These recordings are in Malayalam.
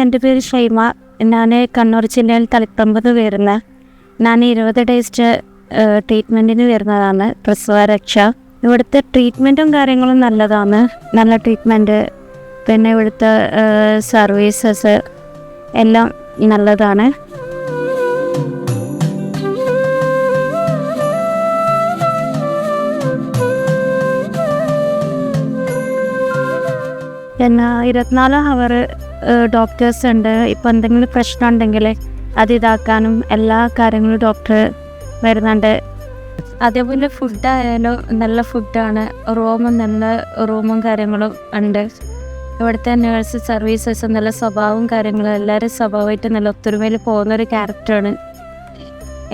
എൻ്റെ പേര് ഷൈമ. ഞാൻ കണ്ണൂർ ജില്ലയിൽ തളിപ്പറമ്പ് വരുന്ന. ഞാൻ 20 ഡേയ്സ് ട്രീറ്റ്മെൻറ്റിന് വരുന്നതാണ് പ്രസവരക്ഷ. ഇവിടുത്തെ ട്രീറ്റ്മെൻറ്റും കാര്യങ്ങളും നല്ലതാണ്, നല്ല ട്രീറ്റ്മെൻറ്റ്. പിന്നെ ഇവിടുത്തെ സർവീസസ് എല്ലാം നല്ലതാണ്. പിന്നെ 24 ഹവർ ഡോക്ടേഴ്സ് ഉണ്ട്. ഇപ്പോൾ എന്തെങ്കിലും പ്രശ്നം ഉണ്ടെങ്കിൽ അത് ഇതാക്കാനും എല്ലാ കാര്യങ്ങളും ഡോക്ടർ വരുന്നുണ്ട്. അതേപോലെ ഫുഡായാലും നല്ല ഫുഡാണ്. നല്ല റൂമും കാര്യങ്ങളും ഉണ്ട്. ഇവിടുത്തെ നേഴ്സ് സർവീസസ് നല്ല സ്വഭാവവും കാര്യങ്ങളും, എല്ലാവരും സ്വഭാവമായിട്ട് നല്ല ഒത്തൊരുമയിൽ പോകുന്നൊരു ക്യാരക്ടറാണ്.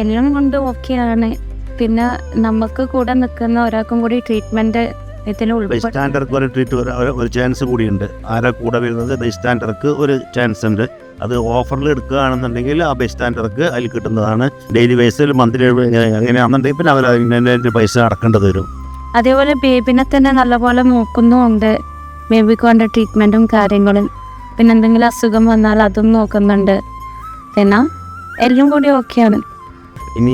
എല്ലാം കൊണ്ട് ഓക്കെയാണ്. പിന്നെ നമുക്ക് കൂടെ നിൽക്കുന്ന ഒരാൾക്കും കൂടി ട്രീറ്റ്മെൻറ്റ് ഇതിൽ ബൈസ്റ്റാൻഡർക്ക് ഒരു ചാൻസ് കൂടിയുണ്ട്. ആരാ കൂടെ വരുന്നത് ബൈസ്റ്റാൻഡർക്ക് ഒരു ചാൻസ് ഉണ്ട്. അത് ഓഫറിൽ എടുക്കുകയാണെന്നുണ്ടെങ്കിൽ ആ ബൈസ്റ്റാൻഡർക്ക് അതിൽ കിട്ടുന്നതാണ്. ഡെയിലി ബേസിൽ മന്ത്ലി എങ്ങനെയാണെന്നുണ്ടെങ്കിൽ പിന്നെ അവർ അതിൻ്റെ പൈസ അടക്കേണ്ടത് വരും. അതേപോലെ ബേബിനെ തന്നെ നല്ലപോലെ നോക്കുന്നുമുണ്ട്. ബേബിക്ക് വേണ്ട ട്രീറ്റ്മെൻറ്റും കാര്യങ്ങളും. പിന്നെ എന്തെങ്കിലും അസുഖം വന്നാൽ അതും നോക്കുന്നുണ്ട്. പിന്നെ എല്ലാം കൂടി ഓക്കെയാണ്. ഇനി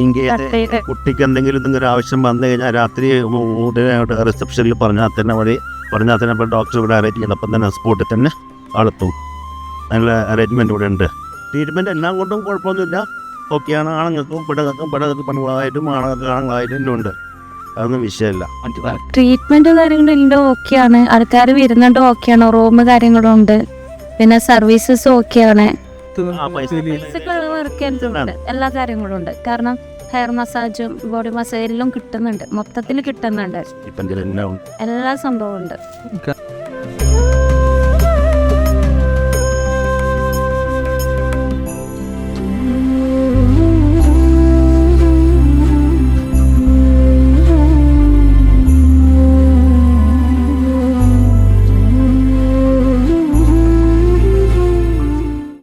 കുട്ടിക്ക് എന്തെങ്കിലും ആവശ്യം വന്നു കഴിഞ്ഞാൽ രാത്രി റിസപ്ഷനിൽ പറഞ്ഞാൽ തന്നെ ഇപ്പോൾ ഡോക്ടർ ഇവിടെ അറേഞ്ച് ചെയ്യുന്നത്. അപ്പം തന്നെ സ്പോട്ടിൽ തന്നെ ആളെത്തും. നല്ല അറേഞ്ച്മെൻറ്റ് ഇവിടെ ഉണ്ട്. ട്രീറ്റ്മെൻറ്റ് എല്ലാം കൊണ്ടും കുഴപ്പമൊന്നുമില്ല, ഓക്കെയാണ്. ആണുങ്ങൾക്കും പെണ്ണുങ്ങളായിട്ടും ആണുങ്ങളായിട്ടും എല്ലാം ഉണ്ട്. അതൊന്നും വിഷയമല്ല. ട്രീറ്റ്മെൻറ്റ് കാര്യങ്ങളും ഓക്കെയാണ്. ആൾക്കാർ വരുന്നുണ്ട് ഓക്കെയാണ്. റൂം കാര്യങ്ങളും ഉണ്ട്. പിന്നെ സർവീസസ് ഓക്കെയാണ്. എല്ലാ കാര്യങ്ങളും ഉണ്ട്. കാരണം ഹെയർ മസാജും ബോഡി മസാജ് എല്ലാം കിട്ടുന്നുണ്ട്. മൊത്തത്തിൽ കിട്ടുന്നുണ്ട്. എല്ലാ സംഭവവും ഉണ്ട്.